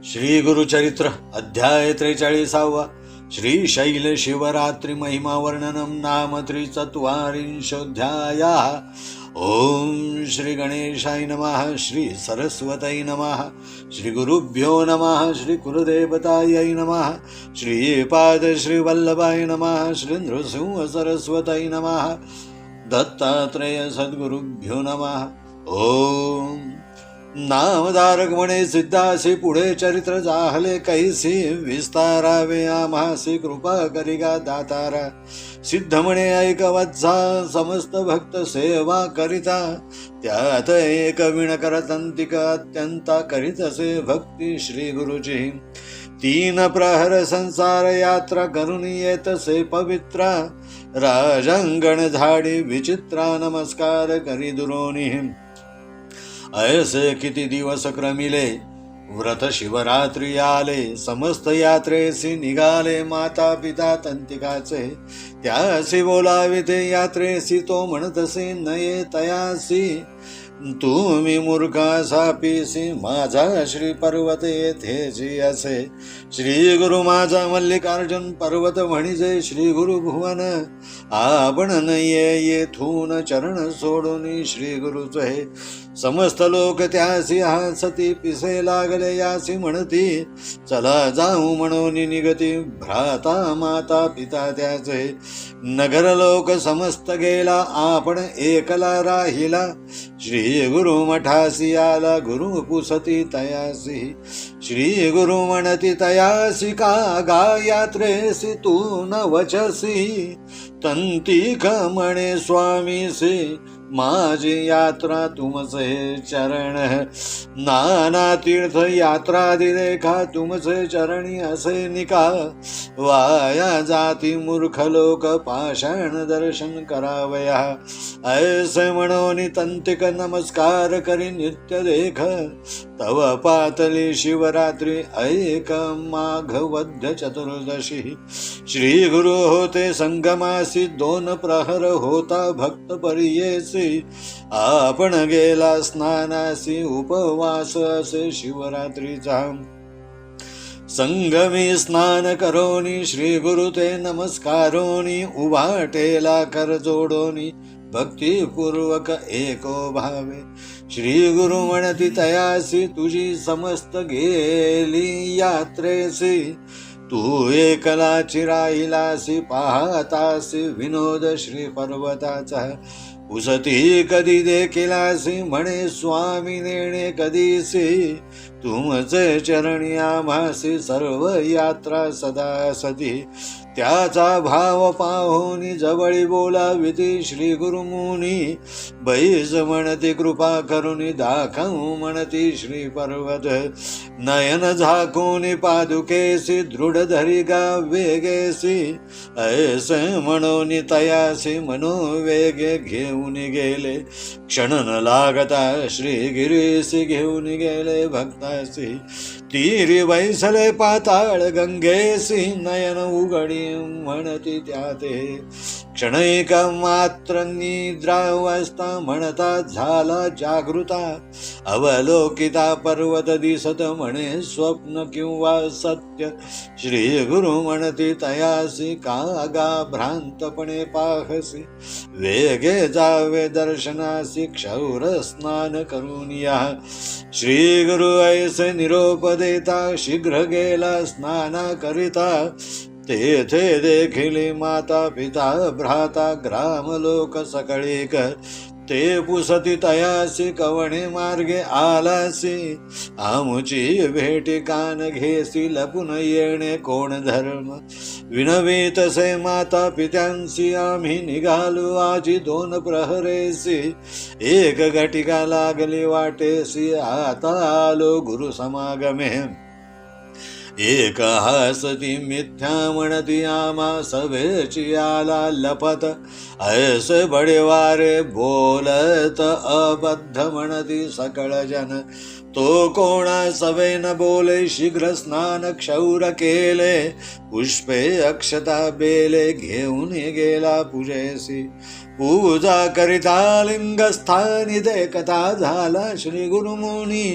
श्री गुरुचरित्र अध्याय 43 श्री शैल शिवरात्रि महिमा वर्णनम नाम 43 ओम श्री गणेशाय नमः। श्री सरस्वती नमः। श्री गुरुभ्यो नमः। श्री कुलदेवतायै नमः। श्री पाद श्री वल्लभाय नमः। श्री नृसिंह सरस्वती नमः। दत्तात्रेय सद्गुरुभ्यो नमः। ओम नामधारक म्हणे सिद्धासी पुढे चरित्र जाहले कैसी विस्तारावे आम्हासी कृपा करिगा दातारा। सिद्ध म्हणे ऐक वत्सा समस्त भक्त सेवा करिता त्यात एक विण करतंतिक अत्यंता करीतसे भक्ती श्री गुरुची। 3 प्रहर संसार यात्रा करून येतसे पवित्रा राजंगण झाडी विचित्रा नमस्कार करी दुरोनी। ऐसे किती दिवस क्रमिले व्रत शिवरात्री आले समस्त यात्रेसी निघाले माता पिता तंतिकाचे त्यासी बोलाविते यात्रेसी तो म्हणतसे नये तयासी तुम्ही मूर्खा सापीसी माझा श्री पर्वत येथेची असे। श्री गुरु माझा मल्लिकार्जुन पर्वत म्हणजे श्री गुरु भुवन आपण नये येथून चरण सोडून श्री गुरुचे। समस्त लोक त्यासी हसती पिसे लागले यासी म्हणती चला जाऊ म्हणून निगती भ्राता माता पिता त्याचे। नगर लोक समस्त गेला आपण एकला राहिला श्री गुरु मठासी आला गुरु पुसती तयासी। श्री गुरु म्हणती तयासी का गा यात्रेसी तू न वचसी तंतिक म्हणे स्वामीसी माझी यात्रा तुमचे चरण नाना तीर्थ यात्रा दिरेखा तुमचे चरणी असे निका वाया जाती मूर्ख लोक पाषाण दर्शन करावया। ऐसे म्हणून तंतिक नमस्कार करी नित्य देख तव पातली शिवरात्री ऐक माघ वद्य चतुर्दशी। श्री गुरु होते संगमासी 2 प्रहर होता भक्त परियेसी आपण गेला स्नानासी उपवास असे शिवरात्रीचा। संगमी स्नान करोनी श्री गुरु ते नमस्कारोनी उभाटेला कर जोडोनी भक्तिपूर्वक एको भावे। श्री गुरु म्हणती तयासी तुझी समस्त गेली यात्रेसी तू एकलाची राहिलासी पाहतासी विनोद श्री पर्वताचा। उसती कधी देखिलासी म्हणे स्वामी नेणे कधीसी तुमचे चरणी आम्हासी सर्व यात्रा सदा सती। त्याचा भाव पाहोनी जवळी बोलाविती श्री गुरुमुनी बैस म्हणती कृपा करुनी दाखवू म्हणती श्री पर्वत। नयन झाकूनी पादुकेसी दृढ धरी गा वेगेसी ऐसे म्हणून तयासी मनोवेगे घेऊन गेले क्षण न लागता श्री गिरीसी घेऊन गेले भक्तासी। तीरी बैसले पाताळ गंगेसी नयन उघडी म्हणती त्याते क्षणैक मात्र निद्रावस्था म्हणता झाला जागृता अवलोकिता पर्वत दिसत म्हणे स्वप्न किंवा सत्य। श्री गुरु म्हणती तयासी का गा भ्रांतपणे पाहसी वेगे जावे दर्शनासी क्षौर स्नान करून या। श्री गुरु ऐसे निरोप देता शीघ्र गेला स्नाना करिता तेथे देखिली माता पिता भ्राता ग्राम लोक सकळीक ते पुसती तयासी कवणे मार्गे आलासी आमुची भेटी कान घेसी लपून येणे कोण धर्म विनवीतसे माता पित्यांसी आम्ही निघालो आजी 2 प्रहरेसी एक घटिका लागली वाटेसी आता आलो गुरु समागमे। एक हसती मिथ्या म्हणती आम्हा सभेची आला लपत ऐसे बडेवारे बोलत अबद्ध म्हणती सकळ जन। तो कोणा सवेन बोले शीघ्र स्नान क्षौर केले पुष्पे अक्षता बेले घेऊन गेला पूजेसी। पूजा करिता लिंगस्थानी ते कथा झाला श्री गुरुमुनी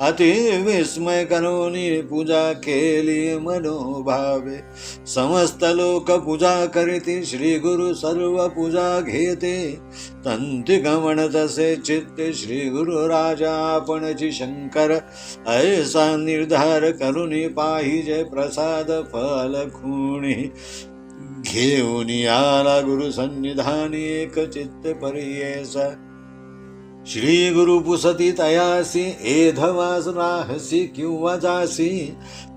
अति विस्मय करोनी पूजा केली मनोभावे समस्त लोक पूजा करीती श्री गुरु सर्व पूजा घेते तंती गमन तसे चित्ते श्री गुरु राजा आपणची शंकर ऐसा निर्धार करुनी पाहिजे प्रसाद फल खुणी घेऊन आला गुरु सन्निधानी एक चित्त परियेसा श्री गुरु पुसती तयासी एधवास राहसी किंवा जासी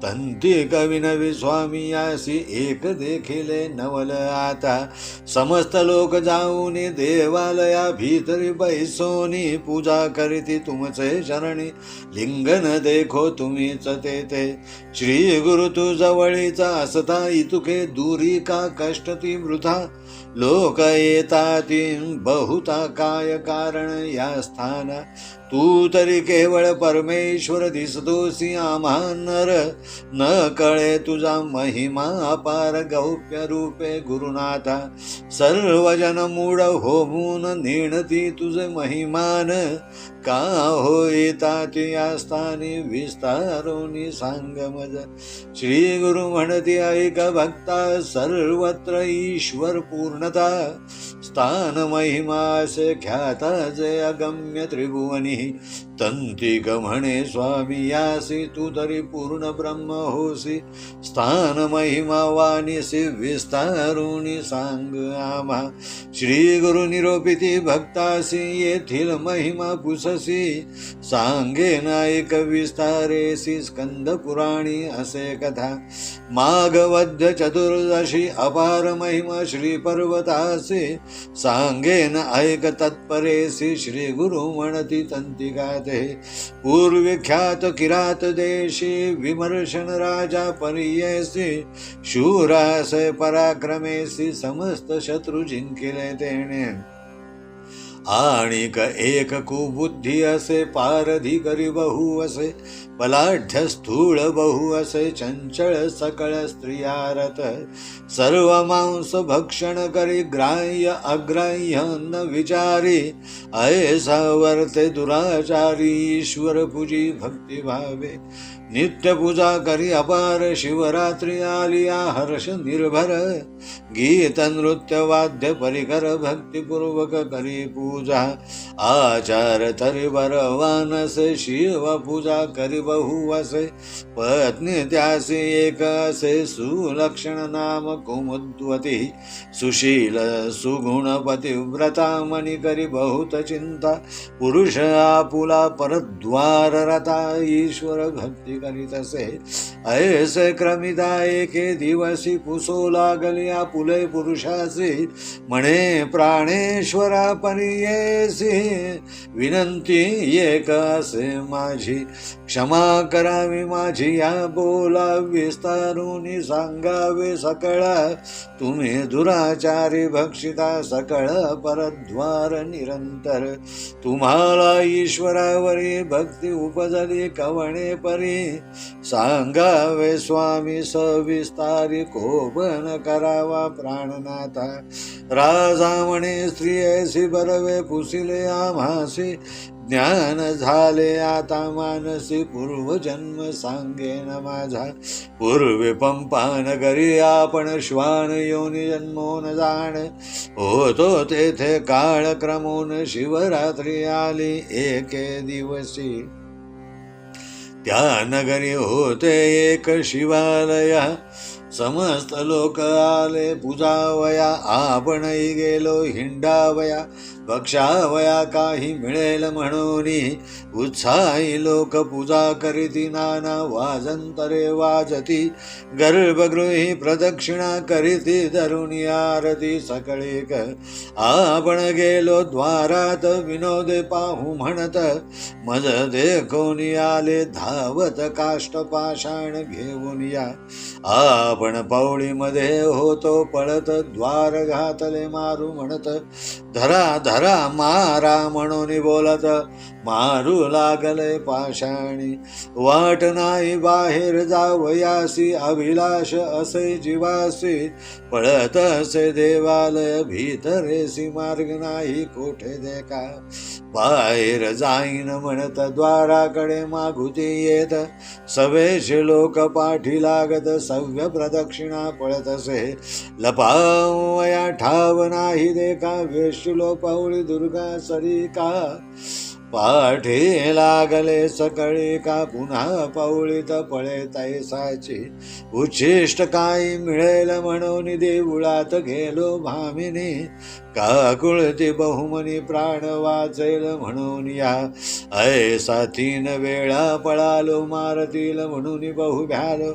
तंती कविनवी स्वामी यासी एक देखिले नवल आता समस्त लोक जाऊन देवालया भीतरी बैसोनी पूजा करीती तुमचे शरणी लिंगन देखो तुम्हीच ते श्री गुरु तू जवळीचा असता इतुके दूरी का कष्ट ती वृथा लोक येताती बहुता काय कारण या स्थान तू तरी केवळ परमेश्वर दिसतोसी आम्हा नर न कळे तुझा महिमा अपार गौप्य रूपे गुरुनाथा सर्वजन मूढ होऊन नेणती तुझे महिमान का होईतात या स्थानी विस्तारोनी सांग मज श्री गुरु म्हणती ऐक भक्ता सर्वत्र ईश्वर पूर्णता स्थान महिमा से ख्याता जे अगम्य त्रिभुवनी तंती म्हणे स्वामी यासी तू तरी पूर्ण ब्रह्म होसी स्थान महिमा वाणीसी विस्तारुनी सांग आम्हा श्री गुरु निरोपिती भक्तासी येथील महिमा पुससी सांगे नायक विस्तारेसी स्कंद पुराणी असे कथा माघवद्य चतुर्दशी अपार महिमा श्री पर्वतासी सांगेन ऐक तत्परेसी श्री गुरु म्हणती तंती गाते पूर्विख्यात किरात देशी विमर्शन राजा परियेसी शूरासे पराक्रमेसी समस्त शत्रु जिंकिले तेने आणिक एक कुबुद्धी असे पारधी करी बहु असे बलाढ्य स्थूळ बहु असे चंचळ सकळ स्त्रियारत सर्व मांस भक्षण करी ग्राह्य अग्राह्य न विचारी ऐसा वर्ते दुराचारी ईश्वर पूजी भक्ती भावे नित्य पूजा करी अपार शिवरात्री आलिया हर्ष निर्भर गीत नृत्य वाद्य परिकर भक्तिपूर्वक करी पूजा आचार तरी बरवानसे शिव पूजा करी बहु असे पत्नी त्यासी एक असे सुलक्षण नाम कुमुद्वती सुशील सुगुण पतिव्रता मनी करी बहुत चिंता पुरुष आपुला परद्वार रता ईश्वर भक्ती करीत असे ऐसे क्रमिता एके दिवसी पुसो लागल्या पुले पुरुषासी म्हणे प्राणेश्वरा परियेसी विनंती एक असे माझी क्षमा करावी माझी या बोला विस्तारुनी सांगावे सकळ तुम्ही दुराचारी भक्षिता सकळ परद्वार निरंतर तुम्हाला ईश्वरावरी भक्ती उपजली कवणे परी सांगावे स्वामी सविस्तारी कोपन करावा प्राणनाथा राजा म्हणे स्त्रियेसी बरवे पुसिले आम्हासी ज्ञान झाले आता मानसी पूर्वजन्म सांगेन माझा पूर्वे पंपान करी आपण श्वान योनी जन्मोन जाण होतो तेथे काळ क्रमोन शिवरात्री आली एके दिवसी त्या नगरी होते एक शिवालय समस्त लोक आले पूजावया आपणही गेलो हिंडावया भक्षावया काही मिळेल म्हणून उत्साही लोक पूजा करीती नाना वाजंतरे वाजती गर्भगृही प्रदक्षिणा करीती धरुणी आरती सकळीक आपण गेलो द्वारात विनोदे पाहू म्हणत मज देखोनी आले धावत काष्ट पाषाण घेऊन या आपण पौळीमध्ये होतो पळत द्वार घातले मारू म्हणत धरा धरा मारा म्हणून बोलत मारू लागले पाषाणी. वाट नाही बाहेर जावयासी अभिलाष असे जीवासी. पळत असे देवालय भीतरेसी मार्ग नाही कोठे देखा. बाहेर जाईन म्हणत द्वाराकडे मागुती येत सवेश लोक पाठी लागत सव्य प्रदक्षिणा पळत असे. लपावया ठाव नाही देखा वेशुलो पाऊली दुर्गा सरिका. पाठे लागले सकळी का पुन्हा पाऊळीत पळे तैसाची. उच्छिष्ट काही मिळेल म्हणून देऊळात गेलो भामिनी. काकुळती बहुमनी प्राण वाचेल म्हणून या. ऐसा 3 वेळा पळालो मारतील म्हणून बहु भ्यालो.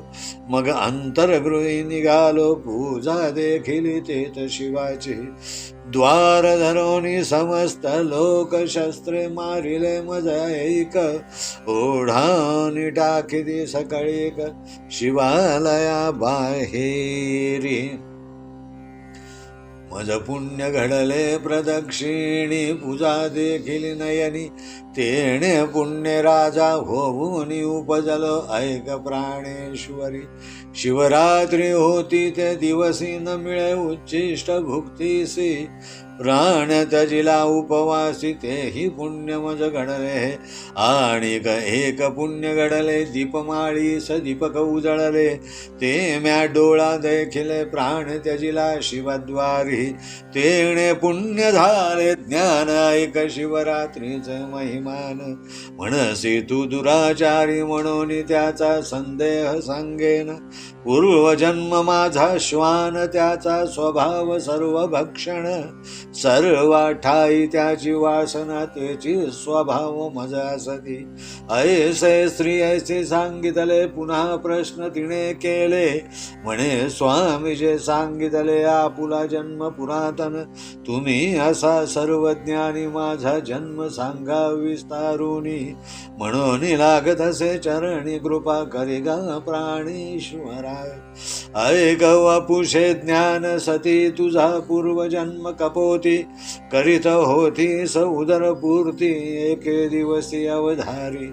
मग अंतर्गृही निघालो पूजा देखील तेच शिवाची. द्वार धरोनी समस्त लोक शस्त्रे मारिले मज ऐक. ओढानी टाकिदी सकळीक शिवालया बाहेरी. मज पुण्य घडले प्रदक्षिणी पूजा देखील नयनी. तेणे पुण्य राजा होऊन उपजलो ऐक प्राणेश्वरी. शिवरात्री होती ते दिवसी न मिळे उच्छिष्ट भुक्तीसी. प्राण तजिला उपवासी तेही पुण्य मज घडले. आणिक एक पुण्य घडले दीपमाळीस दीपक उजळले. ते म्या डोळा देखील प्राण त्यजिला शिवद्वारी. तेणे पुण्य झाले ज्ञान ऐक शिवरात्रीच महिमान. म्हणसी तू दुराचारी म्हणून त्याचा संदेह सांगेन. पूर्वजन्म माझा श्वान त्याचा स्वभाव सर्व भक्षण. सर्व ठाई त्याची वासना त्याची स्वभाव मज असती. ऐसे स्त्री ऐसे सांगितले पुन्हा प्रश्न तिने केले. म्हणे स्वामी जे सांगितले आपुला जन्म पुरातन. तुम्ही असा सर्वज्ञानी माझा जन्म सांगा विस्तारुनी. म्हणून लागत असे चरणी कृपा करिगा प्राणेश्वरा. ऐक वपुषे ज्ञान सती तुझा पूर्वजन्म कपोती. करीत होती स उदरपूर्ती एके दिवसी अवधारी.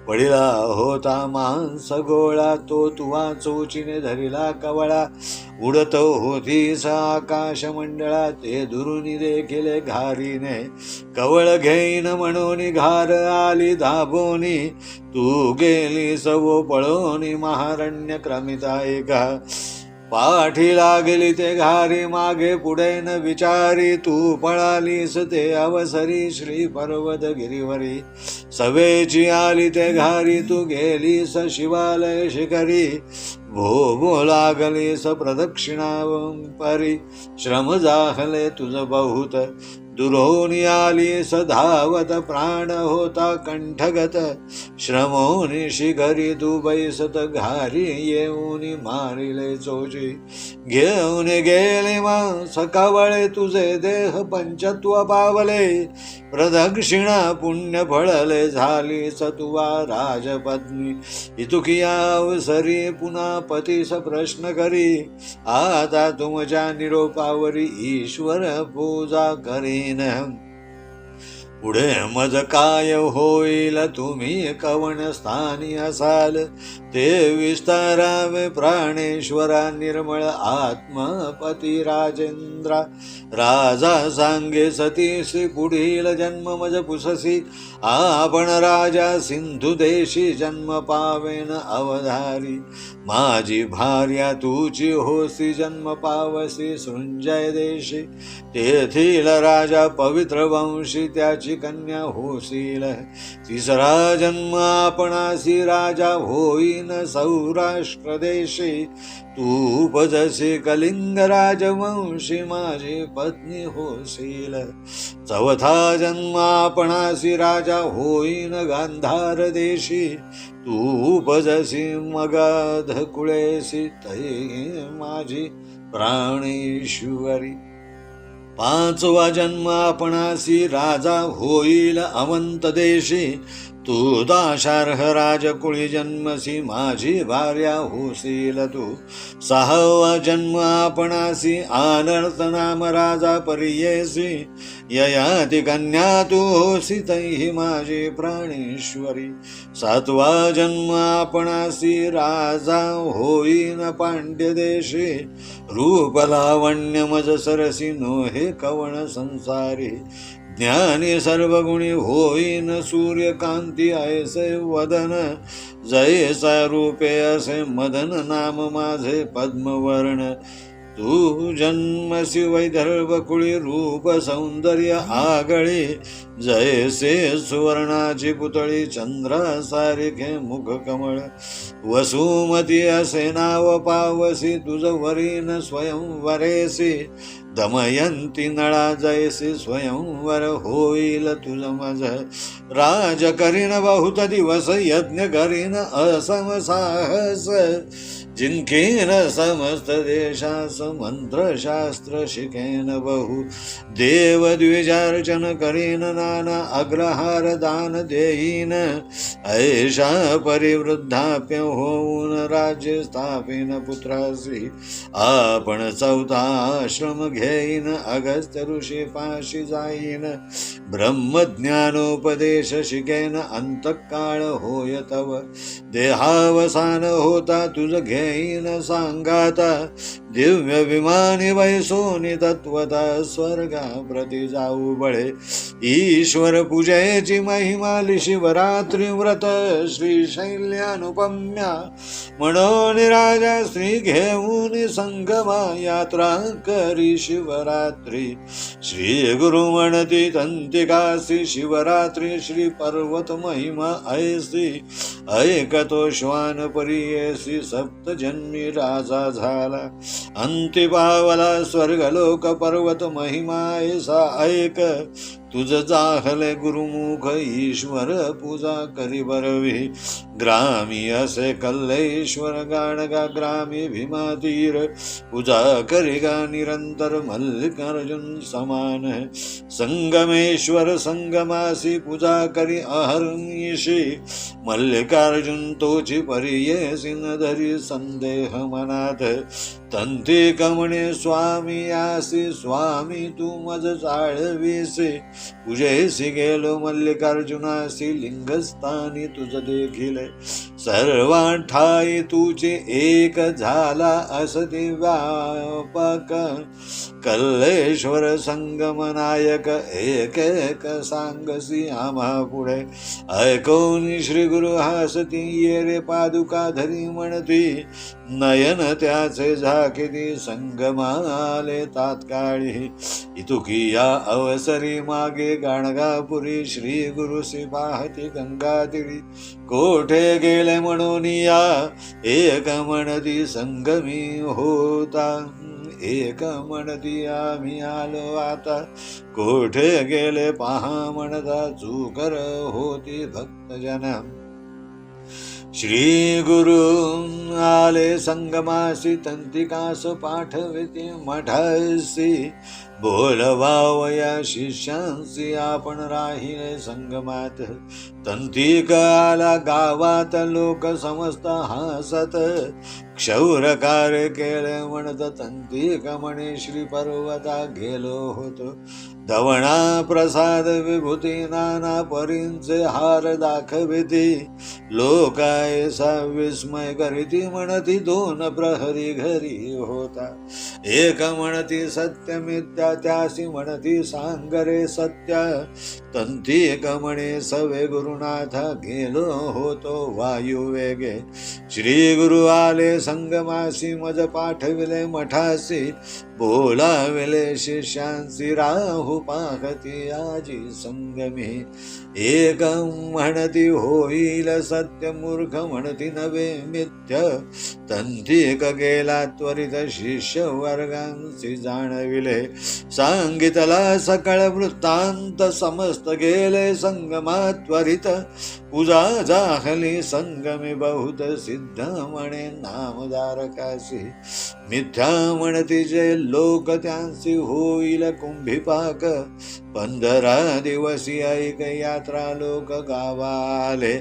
पडिला होता मांस गोळा तो तुवा चोचीने धरिला कवळा. उडत होती स आकाश मंडळा ते दुरुनी देखील घारीने. कवळ घेईन म्हणून घार आली धाबोनी. तू गेली सवो पळोनी महारण्य क्रमिता एका. पाठी लागली ते घारी मागे पुढे न विचारी. तू पळालीस ते अवसरी श्री पर्वत गिरीवरी. सवेची आली ते घारी तू गेलीस शिवालय शिखरी. भो लागलीस प्रदक्षिणा परी. श्रम जाहले तुझ बहुत दुरोनी आली सधावत प्राण होता कंठगत. श्रमोनी शिखरी तू बैसत घारी येऊन मारिले चोची. घेऊन गेले मांस कवळे तुझे देह पंचत्व पावले. प्रदक्षिणा पुण्य फळले झाली सतुवा राजपत्नी. इतुकिया अवसरी पुन्हा पतीस प्रश्न करी. आता तुमच्या निरोपावरी ईश्वर पूजा करीन. पुढे मज काय होईल तुम्ही कवन स्थानी असाल. ते विस्तारावे प्राणेश्वरा निर्मळ आत्मपती राजेंद्रा. राजा सांगे सतीसी पुढील जन्म मज पुससी. आपण राजा सिंधू देशी जन्म पावेन अवधारी. माझी भार्या तुची होसी जन्म पावसी सृंजय देशी. तेथील राजा पवित्र वंशी त्याची कन्या होशील. तिसरा जन्म आपणासी राजा होईन सौराष्ट्र देशी. तू उपजसी कलिंग राजवंशी माझी पत्नी होशील. चौथा जन्म आपणासी राजा होईन गांधार देशी. तू उपजसी मगध कुळेसी तै माझी प्राणेश्वरी. पाचवा जन्म आपणासी राजा होईल अवंत देशी. तू दाशार्ह राजकुळी जन्मसी माझी भार्या होशील तू. 6वा जन्म आपणासी आनर्त नाम राजा परियेसी. ययाति कन्या तू होसी तैही माझी प्राणेश्वरी. 7वा जन्म आपणासी राजा होईन पांड्य देशी. रूप लावण्य मज सरसी नोहे कवण संसारी. ज्ञानी सर्वगुणी होईन सूर्यकांती ऐसे वदन. जैसा रूपे असे मदन नाम माझे पद्मवर्ण. तू जन्मसी वैदर्भ कुळी रूप सौंदर्य आगळी. जैसे सुवर्णाची पुतळी चंद्रासारिखे मुख कमळ. वसुमती असे नाव पावसी तुझ वरीन स्वयंवरेसी. दमयंती नळा जैसी स्वयंवर होईल तुझ मज. राज करीन बहुत दिवस यज्ञ करीन असम साहस. जिंकेन समस्त देशास मंत्रशास्त्र शिकेन बहु. देव द्विजार्चन करीन नाना अग्रहार दान देईन. ऐशा परिवृद्धाप्य होऊन राज्य स्थापिन पुत्रासी. आपण 4था आश्रम घेईन अगस्त्य ऋषी पाशी जाईन. ब्रह्मज्ञानोपदेश शिकेन अंतकाळ होय तव. देहावसान होता तुझ घेईन सांगाता. दिव्य विमानी वैसोनी तत्वता स्वर्गा प्रति जाऊ बळे. ईश्वर पूजेची महिमा शिवरात्री व्रत. श्रीशैल्यानुपम्या मनोनिराजा श्री घेऊन संगमा यात्रा करी शिवरात्री. श्री गुरु म्हणती तंतिकासी शिवरात्री. श्री पर्वत महिमा ऐसी. ऐकतो श्वान परियेसी. 7 जन्मी राजा झाला. अंती पावला स्वर्गलोक पर्वत महिमा ऐसा ऐक. तुझ जाहले गुरुमुख ईश्वर पूजा करी बरवी. ग्रामी असे कल्लेश्वर गाणगा ग्रामी भीमातीर. पूजा करिगा निरंतर मल्लिकार्जुन समान. संगमेश्वर संगमासी पूजा करी अहर्निशी. मल्लिकार्जुन तोची परियेसी न धरी संदेह मनात. तंती कमणे स्वामी आसी. स्वामी तू मज जाळवीसी. पूजेसी गेलो मल्लिकार्जुनासी. लिंगस्थानी तुझ देखिले सर्वांठाई तुझे एक झाला असती व्यापक. कल्लेश्वर संगमनायक एक एक सांगसी आम्हा पुढे. ऐकून श्री गुरु हासती ये रे पादुका धरी म्हणती. नयन त्याचे झाकिती संगमाले तात्काळी. इतुकिया अवसरी मागे गाणगापुरी. श्री गुरुसी पाहती गंगातीरी. कोठे गेले म्हणून या एक म्हणती संगमी होता. एक म्हणती आम्ही आलो आता. कोठे गेले पहा म्हणता चूकर होती भक्तजन. श्री गुरु आले संगमासी. तंतिकास पाठविते मठासी. बोलवावया शिष्यांसी आपण राहिले संगमात. तंतिक आला गावात लोक समस्त हासत. क्षौर कार्य केले म्हणत तंतिक म्हणे श्री पर्वता गेलो होतो. दवणा प्रसाद विभूती नाना परींचे हार दाखविती. लोकायसा विस्मय करीती म्हणती 2 प्रहरी घरी होता. एक म्हणती सत्य मिथ्या त्यासी म्हणती सांगरे सत्य. तंतिक म्हणे सवे गुरुनाथा गेलो होतो वायुवेगे. श्री गुरु आले संगमासी मज पाठविले मठासी. बोलाविले शिष्यांसी राहू पाहती आजी संगमी. एक म्हणती होईल सत्य मूर्ख म्हणती नवे मिथ्य. तंतिक गेला त्वरित शिष्य वर्गांसी जाणविले. सांगितला सकळ वृत्तांत समस्त गेले संगमात त्वरित. पूजा जाहली संगमी बहुत सिद्ध म्हणे नामधारकासी. मिथ्या म्हणती जे लोक त्यांसी होईल कुंभिपाक. पंधरा दिवसी ऐक यात्रा लोक गावाले,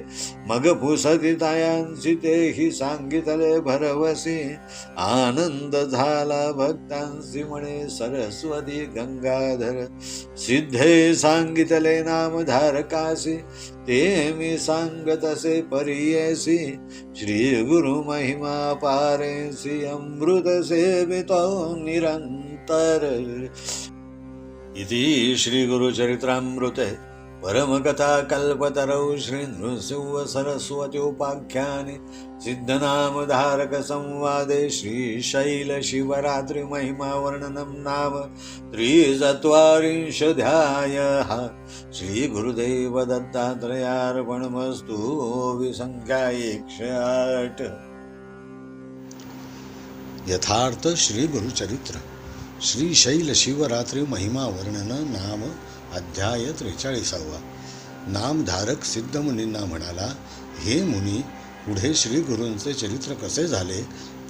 मग पुसती तायांसी तेही सांगितले भरवसी. आनंद झाला भक्तांसी म्हणे सरस्वती गंगाधर, सिद्धे सांगितले नाम धारकासी, ते मी सांगत असे परियेसी. श्री गुरु महिमा पारेसी, अमृत सेवितो निरंतर. इति श्री गुरुचरित्रामृते परमकथा कल्पतरौ श्री नृसिंह सरस्वत्योपाख्याने सिद्धनामधारक संवादे श्रीशैल शिवरात्रि महिमा वर्णनम नाम 43 श्री गुरुदेव दत्तात्रयार्पणमस्तु. विसंख्या 108. यथार्थ श्री गुरुचरित्र श्रीशैल शिवरात्री महिमा वर्णन नाम अध्याय 43. नामधारक सिद्धमुनींना म्हणाला, हे मुनी, पुढे श्री गुरूंचे चरित्र कसे झाले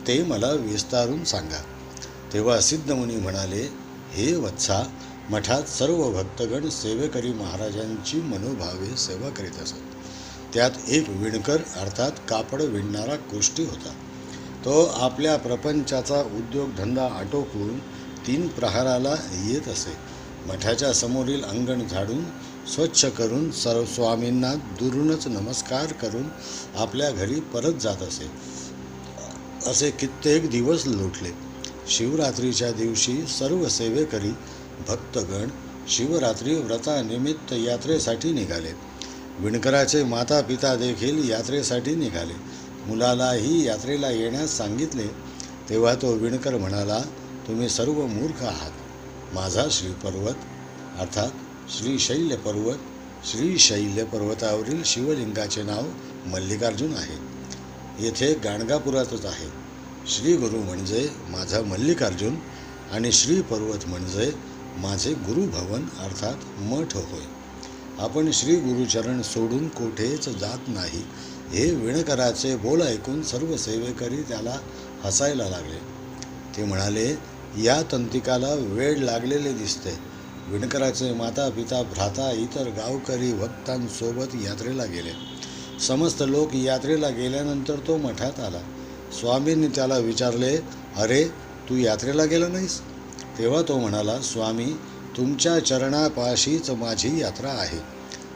ते मला विस्तारून सांगा. तेव्हा सिद्धमुनी म्हणाले, हे वत्सा, मठात सर्व भक्तगण सेवेकरी महाराजांची मनोभावे सेवा करीत असत. त्यात एक विणकर अर्थात कापड विणणारा कोष्टी होता. तो आपल्या प्रपंचाचा उद्योगधंदा आटोपून 3 प्रहाराला येत असे. मठाच्या समोरील अंगण झाडून स्वच्छ करून सर्व स्वामींना दुरूनच नमस्कार करून आपल्या घरी परत जात असे. असे कित्येक दिवस लोटले. शिवरात्रीच्या दिवशी सर्व सेवेकरी भक्तगण शिवरात्री व्रतानिमित्त यात्रेसाठी निघाले. विणकराचे माता पिता देखील यात्रेसाठी निघाले. मुलालाही यात्रेला येण्यास सांगितले. तेव्हा तो विणकर म्हणाला, तुम्ही सर्व मूर्ख आहात. माझा श्रीपर्वत अर्थात श्रीशैल्य पर्वत, श्रीशैल्य पर्वतावरील शिवलिंगाचे नाव मल्लिकार्जुन आहे. येथे गाणगापुरातच आहे. श्री गुरु म्हणजे माझा मल्लिकार्जुन आणि श्री पर्वत म्हणजे माझे गुरुभवन अर्थात मठ होय. आपण श्री गुरुचरण सोडून कोठेच जात नाही. हे विणकराचे बोल ऐकून सर्व सेवेकरी त्याला हसायला लागले. ते म्हणाले, या तंतिकाला वेळ लागलेले दिसते. विणकराचे माता पिता भ्राता इतर गावकरी भक्तांसोबत यात्रेला गेले. समस्त लोक यात्रेला गेल्यानंतर तो मठात आला. स्वामींनी त्याला विचारले, अरे, तू यात्रेला गेला नाहीस? तेव्हा तो म्हणाला, स्वामी, तुमच्या चरणापाशीच माझी यात्रा आहे.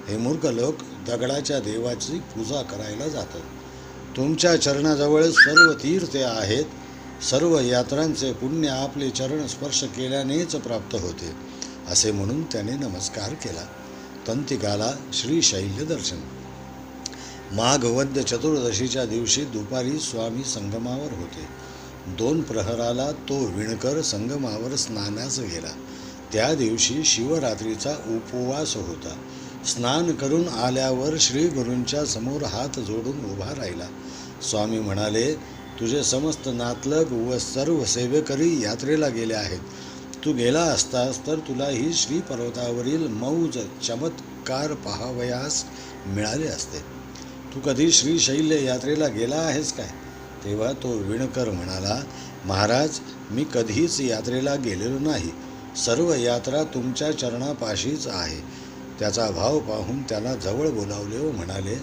हे मूर्ख लोक दगडाच्या देवाची पूजा करायला जातात. तुमच्या चरणाजवळ सर्व तीर्थे आहेत. सर्व यात्रांचे पुण्य आपले चरण स्पर्श केल्यानेच प्राप्त होते. असे म्हणून त्याने नमस्कार केला. तंतिकाला श्रीशैल्य दर्शन. माघ वद्य चतुर्दशीच्या दिवशी दुपारी स्वामी संगमावर होते. 2 प्रहराला तो विणकर संगमावर स्नानास गेला. त्या दिवशी शिवरात्रीचा उपवास होता. स्नान करून आल्यावर श्री गुरूंच्या समोर हात जोडून उभा राहिला. स्वामी म्हणाले, तुझे समस्त नातलग व सर्व सेवेकरी यात्रेला गेले आहेत. तू गेला असतास तर तुलाही श्री पर्वतावरील मौज चमत्कार पाहावयास मिळाले असते. तू कधी श्रीशैल्य यात्रेला गेला आहेस काय? तेव्हा तो विणकर म्हणाला, महाराज, मी कधीच यात्रेला गेलेलो नाही. सर्व यात्रा तुमच्या चरणापाशीच आहे. त्याचा भाव पाहून त्याला जवळ बोलावले व म्हणाले,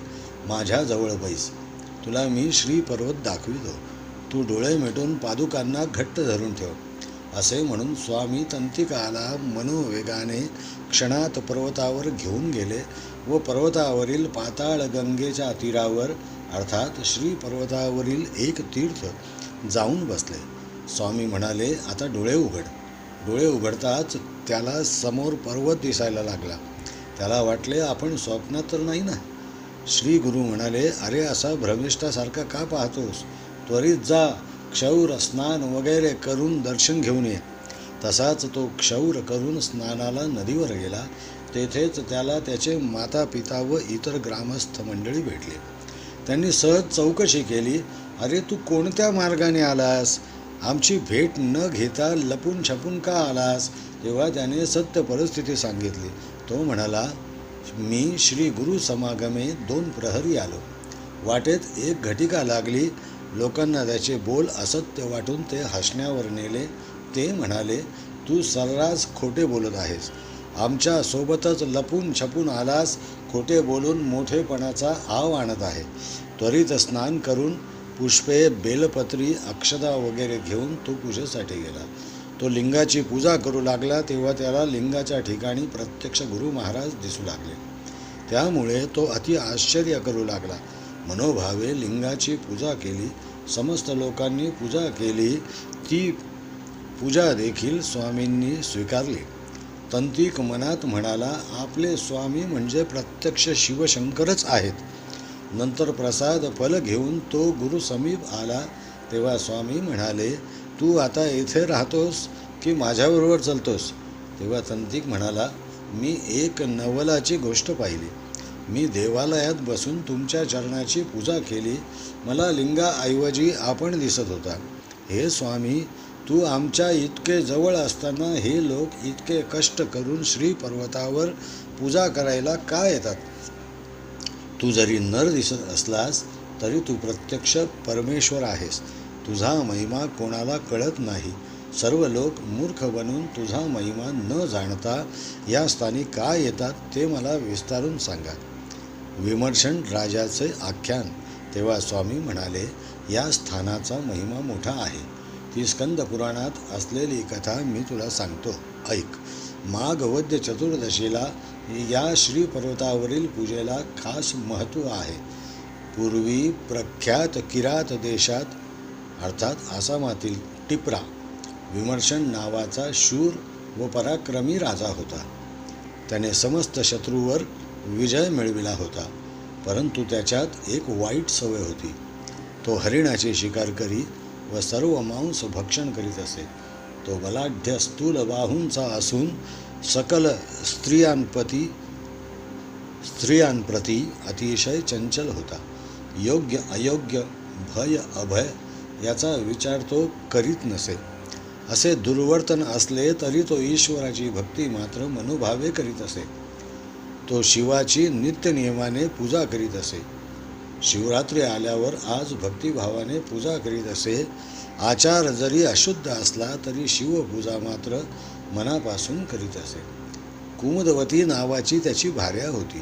माझ्या जवळ बैस, तुला मी श्री पर्वत दाखवितो. तू डोळे मिटून पादुकांना घट्ट धरून ठेव. असे म्हणून स्वामी तंतिकाला मनोवेगाने क्षणात पर्वतावर घेऊन गेले व पर्वतावरील पाताळ गंगेच्या तीरावर अर्थात श्री पर्वतावरील एक तीर्थ जाऊन बसले. स्वामी म्हणाले, आता डोळे उघड. डोळे उघडताच त्याला समोर पर्वत दिसायला लागला. त्याला वाटले, आपण स्वप्नात तर नाही ना. श्री गुरु म्हणाले, अरे, असा भ्रमिष्ठासारखा का पाहतोस? त्वरित जा, क्षौर स्नान वगैरे करून दर्शन घेऊन ये. तसाच तो क्षौर करून स्नानाला नदीवर गेला. तेथेच त्याला त्याचे माता पिता व इतर ग्रामस्थ मंडळी भेटले. त्यांनी सहज चौकशी केली, अरे, तू कोणत्या मार्गाने आलास? आमची भेट न घेता लपून छपून का आलास? तेव्हा त्याने सत्य परिस्थिती सांगितली. तो म्हणाला, मी श्री गुरु समागमे 2 प्रहरी आलो. वाटेत एक घटिका लागली. लोकांना त्याचे बोल असत्य वाटून ते हसण्यावर नेले. ते म्हणाले, तू सर्रास खोटे बोलत आहेस. आमच्या सोबतच लपून छपून आलास, खोटे बोलून मोठेपणाचा आव आणत आहे. त्वरित स्नान करून पुष्पे, बेलपत्री, अक्षदा वगैरे घेऊन तो पूजेसाठी गेला. तो लिंगाची पूजा करू लागला तेव्हा त्याला लिंगाच्या ठिकाणी प्रत्यक्ष गुरु महाराज दिसू लागले. त्यामुळे तो अति आश्चर्य करू लागला. मनोभावे लिंगाची पूजा केली. समस्त लोकांनी पूजा केली. ती पूजा देखील स्वामींनी स्वीकारली. तंतिक मनात म्हणाला, आपले स्वामी म्हणजे प्रत्यक्ष शिवशंकरच आहेत. नंतर प्रसाद फल घेऊन तो गुरु समीप आला तेव्हा स्वामी म्हणाले, तू आता येथे राहतोस की माझ्याबरोबर चलतोस? तेव्हा तंतिक म्हणाला, मी एक नवलाची गोष्ट पाहिली. मी देवालयात बसून तुमच्या चरणाची पूजा केली. मला लिंगाऐवजी आपण दिसत होता. हे स्वामी, तू आमच्या इतके जवळ असताना हे लोक इतके कष्ट करून श्री पर्वतावर पूजा करायला का येतात? तू जरी नर दिसत असलास तरी तू प्रत्यक्ष परमेश्वर आहेस. तुझा महिमा कोणाला कळत नाही. सर्व लोक मूर्ख बनून तुझा महिमा न जाणता या स्थानी का येतात ते मला विस्तारून सांगा. विमर्शन राजाचे आख्यान. तेव्हा स्वामी म्हणाले, या स्थानाचा महिमा मोठा आहे. ती स्कंद पुराणात असलेली कथा मी तुला सांगतो, ऐक. माघ वद्य चतुर्दशीला या श्री पर्वतावरील पूजेला खास महत्त्व आहे. पूर्वी प्रख्यात किरात देशात अर्थात आसामातील टिपरा विमर्शन नावाचा शूर व पराक्रमी राजा होता. त्याने समस्त शत्रूवर विजय मिळविला होता. परंतु त्याच्यात एक वाईट सवय होती. तो हरिणाची शिकार करी व सर्व मांस भक्षण करीत असे. तो बलाढ्य स्थूल बाहूंचा असून सकल स्त्रियांप्रती अतिशय चंचल होता. योग्य अयोग्य, भय अभय याचा विचार तो करीत नसे. असे दुर्वर्तन असले तरी तो ईश्वराची भक्ती मात्र मनोभावे करीत असे. तो शिवाची नित्यनियमाने पूजा करीत असे. शिवरात्री आल्यावर आज भक्तिभावाने पूजा करीत असे. आचार जरी अशुद्ध असला तरी शिवपूजा मात्र मनापासून करीत असे. कुमुदवती नावाची त्याची भार्या होती.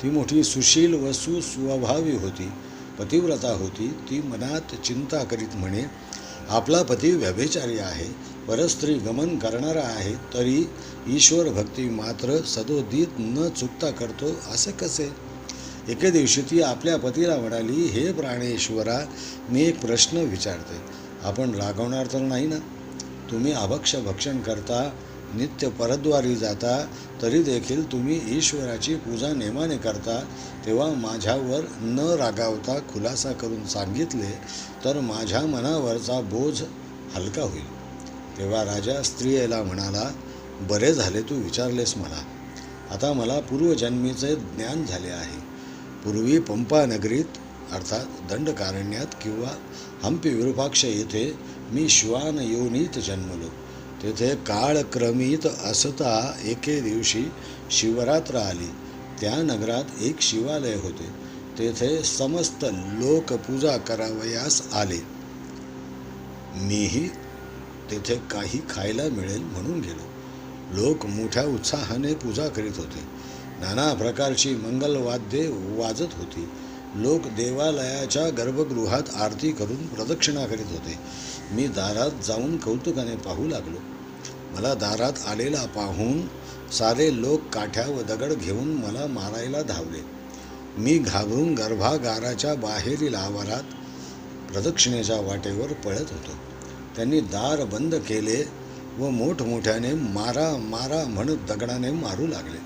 ती मोठी सुशील व सुस्वभावी होती. पतिव्रता होती. ती मनात चिंता करीत म्हणे, आपला पती व्यभिचारी आहे, परस्त्री गमन करणारा आहे, तरी ईश्वर भक्ती मात्र सदोदित न चुकता करतो, असे कसे? एके दिवशी ती आपल्या पतीला म्हणाली, हे प्राणेश्वरा, मी एक प्रश्न विचारते. आपण रागवणार तर नाही ना? तुम्ही अभक्ष भक्षण करता, नित्य परद्वारी जाता, तरी देखील तुम्ही ईश्वराची पूजा नेमाने करता. तेव्हा माझ्यावर न रागावता खुलासा करून सांगितले तर माझ्या मनावरचा बोझ हलका होईल. तेव्हा राजा स्त्रियेला म्हणाला, बरे झाले तू विचारलेस मला. आता मला पूर्वजन्मीचे ज्ञान झाले आहे. पूर्वी पंपा नगरीत अर्थात दंडकारण्यात किंवा हंपी विरूपाक्ष येथे मी श्वान योनीत जन्मलो. तेथे काळक्रमित असता एके दिवशी शिवरात्र आली. त्या नगरात एक शिवालय होते. तेथे समस्त लोक पूजा करावयास आले. मीही तेथे काही खायला मिळेल म्हणून गेलो. लोक मोठ्या उत्साहाने पूजा करीत होते. नाना प्रकारची मंगलवाद्ये वाजत होती. लोक देवालयाच्या गर्भगृहात आरती करून प्रदक्षिणा करीत होते. मी दारात जाऊन कौतुकाने पाहू लागलो. मला दारात आलेला पाहून सारे लोक काठ्या व दगड घेऊन मला मारायला धावले. मी घाबरून गर्भागाराच्या बाहेरील आवारात प्रदक्षिणेच्या वाटेवर पळत होतो. त्यांनी दार बंद केले व मोठमोठ्याने मारा मारा म्हणत दगडाने मारू लागले.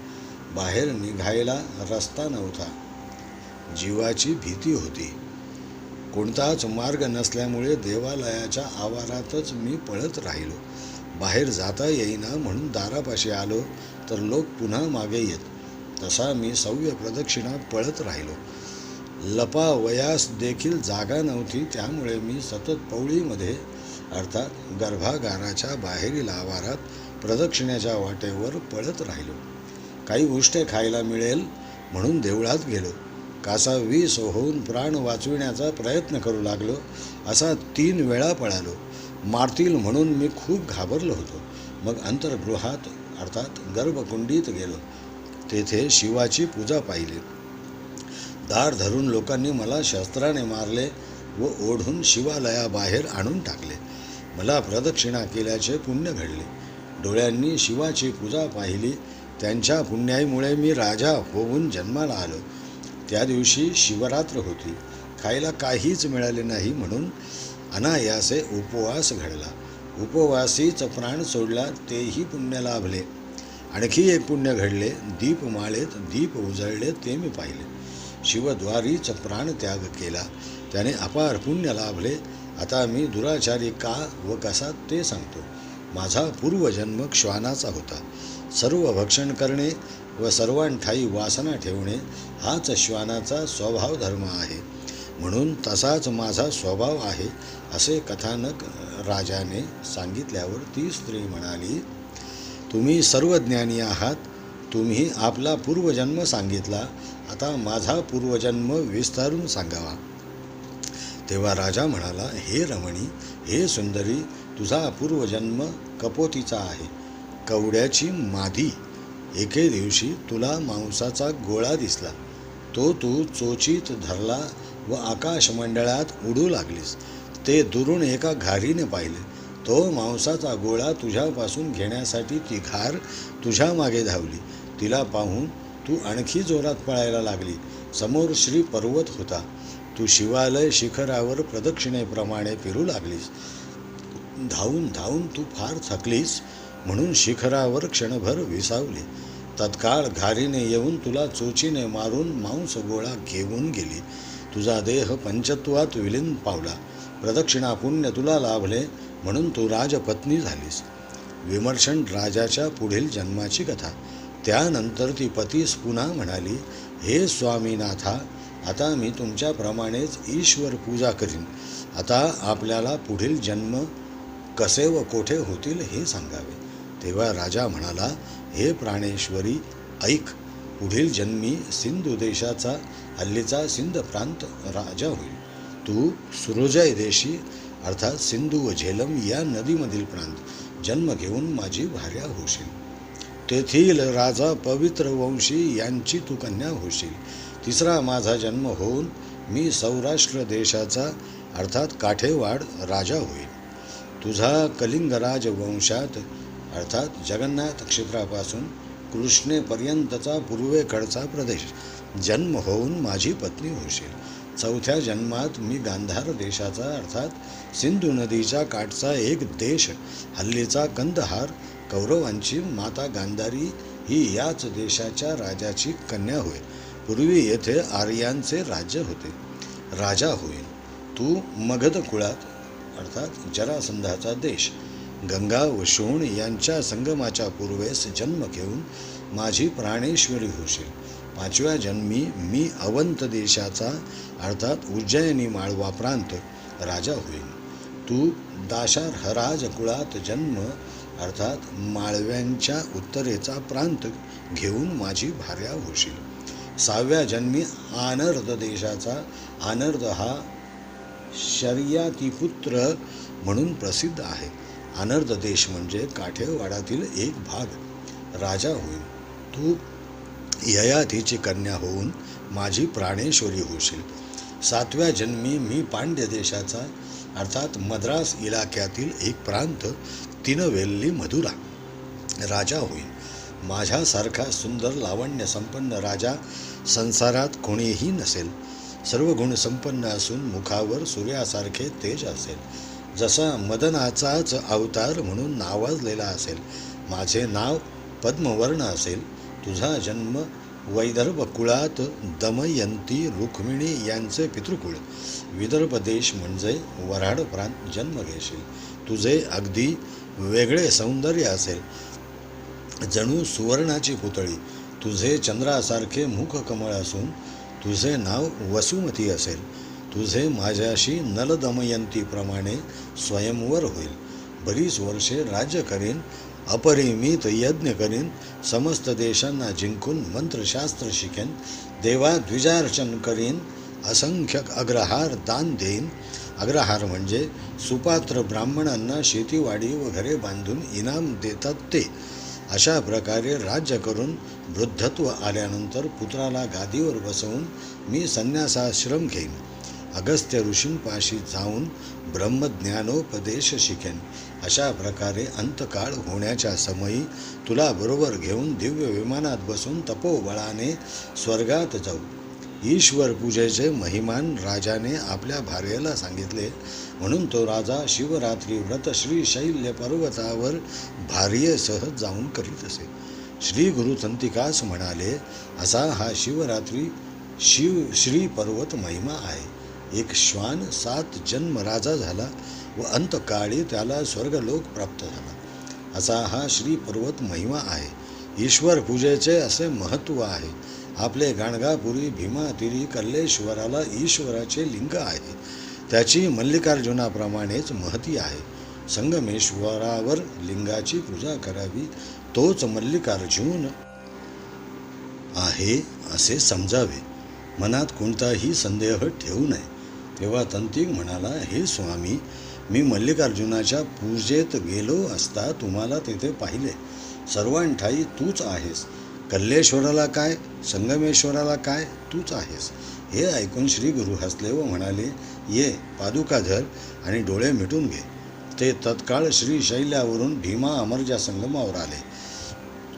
बाहेर निघायला रस्ता नव्हता. जीवाची भीती होती. कोणताच मार्ग नसल्यामुळे देवालयाच्या आवारातच मी पळत राहिलो. बाहेर जाता येईना म्हणून दारापाशी आलो तर लोक पुन्हा मागे येत. तसा मी सव्य प्रदक्षिणा पळत राहिलो. लपावयास देखील जागा नव्हती. त्यामुळे मी सतत पवळीमध्ये अर्थात गर्भागाराच्या बाहेरील आवारात प्रदक्षिणेच्या वाटेवर पळत राहिलो. काही उष्टे खायला मिळेल म्हणून देवळात गेलो. कासा वीस होऊन प्राण वाचविण्याचा प्रयत्न करू लागलो. असा 3 वेळा पळालो. मारतील म्हणून मी खूप घाबरलो होतो. मग अंतर्गृहात अर्थात गर्भकुंडीत गेलो. तेथे शिवाची पूजा पाहिली. दार धरून लोकांनी मला शस्त्राने मारले व ओढून शिवालयाबाहेर आणून टाकले. मला प्रदक्षिणा केल्याचे पुण्य घडले. डोळ्यांनी शिवाची पूजा पाहिली. त्यांच्या पुण्याईमुळे मी राजा होऊन जन्माला आलो. त्या दिवशी शिवरात्र होती. खायला काहीच मिळाले नाही म्हणून अनायासे उपवास घडला. उपवासीच प्राण सोडला तेही पुण्य लाभले. आणखी एक पुण्य घडले. दीपमाळेत दीप उजळले ते मी पाहिले. शिवद्वारीच प्राणत्याग केला त्याने अपार पुण्य लाभले. आता मी दुराचारी का व कसा ते सांगतो. माझा पूर्वजन्म श्वानाचा होता. सर्व भक्षण करणे व सर्वांठाई वासना ठेवणे हाच श्वानाचा स्वभाव धर्म आहे. म्हणून तसाच माझा स्वभाव आहे असे कथानक राजाने सांगितल्यावर ती स्त्री म्हणाली, तुम्ही सर्वज्ञानी आहात. तुम्ही आपला पूर्वजन्म सांगितला. आता माझा पूर्वजन्म विस्तारून सांगावा. तेव्हा राजा म्हणाला, हे रमणी, हे सुंदरी, तुझा पूर्वजन्म कपोतीचा आहे. कवड्याची मादी. एके दिवशी तुला मांसाचा गोळा दिसला. तो तू चोचीत धरला व आकाशमंडळात उडू लागलीस. ते दुरून एका घारीने पाहिले. तो मांसाचा गोळा तुझ्यापासून घेण्यासाठी ती घार तुझ्या मागे धावली. तिला पाहून तू आणखी जोरात पळायला लागली. समोर श्री पर्वत होता. तू शिवालय शिखरावर प्रदक्षिणेप्रमाणे फिरू लागलीस. धावून धावून तू फार थकलीस म्हणून शिखरावर क्षणभर विसावली. तत्काळ घारीने येऊन तुला चोचीने मारून मांस गोळा घेऊन गेली. तुझा देह पंचत्वात विलीन पावला. प्रदक्षिणा पुण्य तुला लाभले म्हणून तू राजपत्नी झालीस. विमर्शन राजाच्या पुढील जन्माची कथा. त्यानंतर ती पतीस पुन्हा म्हणाली, हे स्वामीनाथा, आता मी तुमच्याप्रमाणेच ईश्वर पूजा करीन. आता आपल्याला पुढील जन्म कसे व कोठे होतील हे सांगावे. तेव्हा राजा म्हणाला, हे प्राणेश्वरी, ऐक. पुढील जन्मी सिंधू देशाचा हल्लीचा सिंध प्रांत राजा होईल. तू सुरोजय देशी अर्थात सिंधू व झेलम या नदीमधील प्रांत जन्म घेऊन माझी भार्या होशील. तेथील राजा पवित्र वंशी यांची तू कन्या होशील. तिसरा माझा जन्म होऊन मी सौराष्ट्र देशाचा अर्थात काठेवाड राजा होईल. तुझा कलिंग राजवंशात अर्थात जगन्नाथ क्षेत्रापासून कृष्णेपर्यंतचा पूर्वेकडचा प्रदेश जन्म होऊन माझी पत्नी होशील. चौथ्या जन्मात मी गांधार देशाचा अर्थात सिंधू नदीच्या काठचा एक देश हल्लीचा कंदहार कौरवांची माता गांधारी ही याच देशाच्या राजाची कन्या होईल. पूर्वी येथे आर्यांचे राज्य होते. राजा होईल. तू मगध कुळात अर्थात जरासंधाचा देश गंगा व शोण यांच्या संगमाच्या पूर्वेस जन्म घेऊन माझी प्राणेश्वरी होशील. पाचव्या जन्मी मी अवंत देशाचा अर्थात उज्जैनी माळवा प्रांत राजा होईल. तू दाशार्हराज कुळात जन्म अर्थात माळव्यांच्या उत्तरेचा प्रांत घेऊन माझी भार्या होशील. सहाव्या जन्मी आनर्द देशाचा आनर्द हा शर्यातीपुत्र म्हणून प्रसिद्ध आहे. आनर्द देश म्हणजे काठेवाडातील एक भाग राजा होईल. तू ययातीची कन्या होऊन माझी प्राणेश्वरी होशील. सातव्या जन्मी मी पांड्य देशाचा अर्थात मद्रास इलाक्यातील एक प्रांत तिनवेल्ली मधुरा राजा होईल. माझ्यासारखा सुंदर लावण्य संपन्न राजा संसारात कोणीही नसेल. सर्व गुण संपन्न असून मुखावर सूर्यासारखे तेज असेल. जसा मदनाचाच अवतार म्हणून नावाजलेला असेल. माझे नाव पद्मवर्ण असेल. तुझा जन्म वैदर्भ कुळात दमयंती रुक्मिणी यांचे पितृकुळ विदर्भ देश म्हणजे वऱ्हाड प्रांत जन्म घेशील. तुझे अगदी वेगळे सौंदर्य असेल. जणू सुवर्णाची पुतळी. तुझे चंद्रासारखे मुखकमळ असून तुझे नाव वसुमती असेल. तुझे माझ्याशी नलदमयंतीप्रमाणे स्वयंवर होईल. बरीच वर्षे राज्य करीन. अपरिमित यज्ञ करीन. समस्त देशांना जिंकून मंत्रशास्त्र शिकेन. देवाद्विजार्चन करीन. असंख्य अग्रहार दान देईन. अग्रहार म्हणजे सुपात्र ब्राह्मणांना शेतीवाडी व घरे बांधून इनाम देतात ते. अशा प्रकारे राज्य करून वृद्धत्व आल्यानंतर पुत्राला गादीवर बसवून मी संन्यासाश्रम घेईन. अगस्त्य ऋषींपाशी जाऊन ब्रह्मज्ञानोपदेश शिकेन. अशा प्रकारे अंतकाळ होण्याच्या समयी तुला बरोबर घेऊन दिव्य विमानात बसून तपोबळाने स्वर्गात जाऊ. ईश्वर पूजेचे महिमान राजाने आपल्या भार्येला सांगितले, म्हणून तो राजा शिवरात्री व्रत श्रीशैल्य पर्वतावर भार्येसह जाऊन करीत असे. श्री गुरु तंतिकास म्हणाले, असा हा शिवरात्री श्री पर्वत महिमा आहे. एक श्वान 7 जन्म राजा झाला व अंतकाळी त्याला स्वर्गलोक प्राप्त झाला. असा हा श्री पर्वत महिमा आहे. ईश्वर पूजेचे असे महत्त्व आहे. आपले गाणगापुरी भीमातिरी कल्लेश्वराला ईश्वराचे लिंग आहे. त्याची मल्लिकार्जुनाप्रमाणेच महती आहे. संगमेश्वरावर लिंगाची पूजा करावी, तोच मल्लिकार्जुन आहे असे समजावे. मनात कोणताही संदेह ठेवू नये. तेव्हा तंतिक म्हणाला, हे स्वामी, मी मल्लिकार्जुनाच्या पूजेत गेलो असता तुम्हाला तेथे पाहिले. सर्वांठाई तूच आहेस. कल्लेश्वराला काय, संगमेश्वराला काय, तूच आहेस. हे ऐकून श्री गुरु हसले व म्हणाले, ये, पादुका धर आणि डोळे मिटून घे. ते तत्काळ श्रीशैल्यावरून भीमा अमरजा संगमावर आले.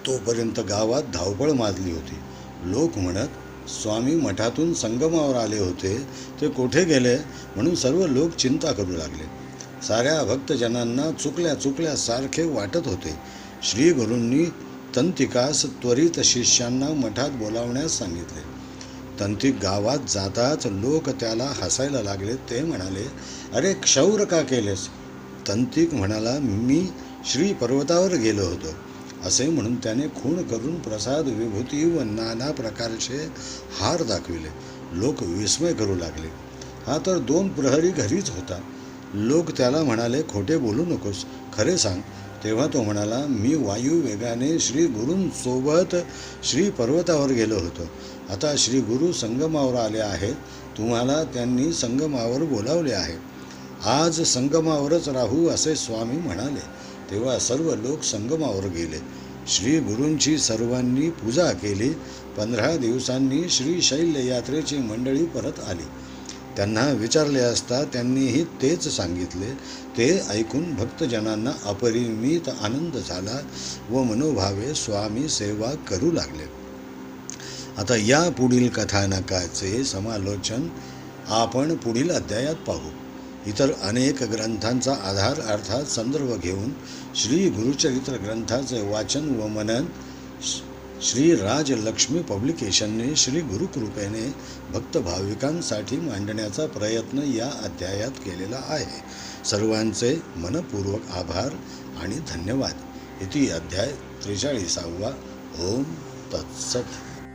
तोपर्यंत गावात धावपळ माजली होती. लोक म्हणत, स्वामी मठातून संगमावर आले होते, ते कोठे गेले म्हणून सर्व लोक चिंता करू लागले. साऱ्या भक्तजनांना चुकल्या सारखे वाटत होते. श्री गुरूंनी तंतिकास त्वरित शिष्यांना मठात बोलावण्यास सांगितले. तंतिक गावात जाताच लोक त्याला हसायला लागले. ते म्हणाले, अरे क्षौर का केलेस? तंतिक म्हणाला, मी श्री पर्वतावर गेलो होतो. असे म्हणून त्याने खूण करून प्रसाद, विभूती व नाना प्रकारचे हार दाखविले. लोक विस्मय करू लागले. हा तर 2 प्रहरी घरीच होता. लोक त्याला म्हणाले, खोटे बोलू नकोस, खरे सांग. तेव्हा तो म्हणाला, मी वायू वेगाने श्री गुरूंसोबत श्री पर्वतावर गेलो होतो. आता श्री गुरु संगमावर आले आहेत. तुम्हाला त्यांनी संगमावर बोलावले आहे. आज संगमावरच राहू असे स्वामी म्हणाले. तेव्हा सर्व लोक संगमावर गेले. श्री गुरूंची सर्वांनी पूजा केली. 15 दिवसांनी श्रीशैल्य यात्रेची मंडळी परत आली. त्यांना विचारले असता त्यांनीही तेच सांगितले. ते ऐकून भक्तजनांना अपरिमित आनंद झाला व मनोभावे स्वामी सेवा करू लागले. आता या पुढील कथानकाचे समालोचन आपण पुढील अध्यायात पाहू. इतर अनेक ग्रंथांचा आधार अर्थात संदर्भ घेऊन श्री गुरुचरित्र ग्रंथाचे वाचन व मनन श्री राजलक्ष्मी पब्लिकेशनने श्री गुरुकृपेने भक्त भाविकांसाठी मांडण्याचा प्रयत्न या अध्यायात केलेला आहे. सर्वांचे मनपूर्वक आभार आणि धन्यवाद. इति अध्याय 43. ओम तत्सत.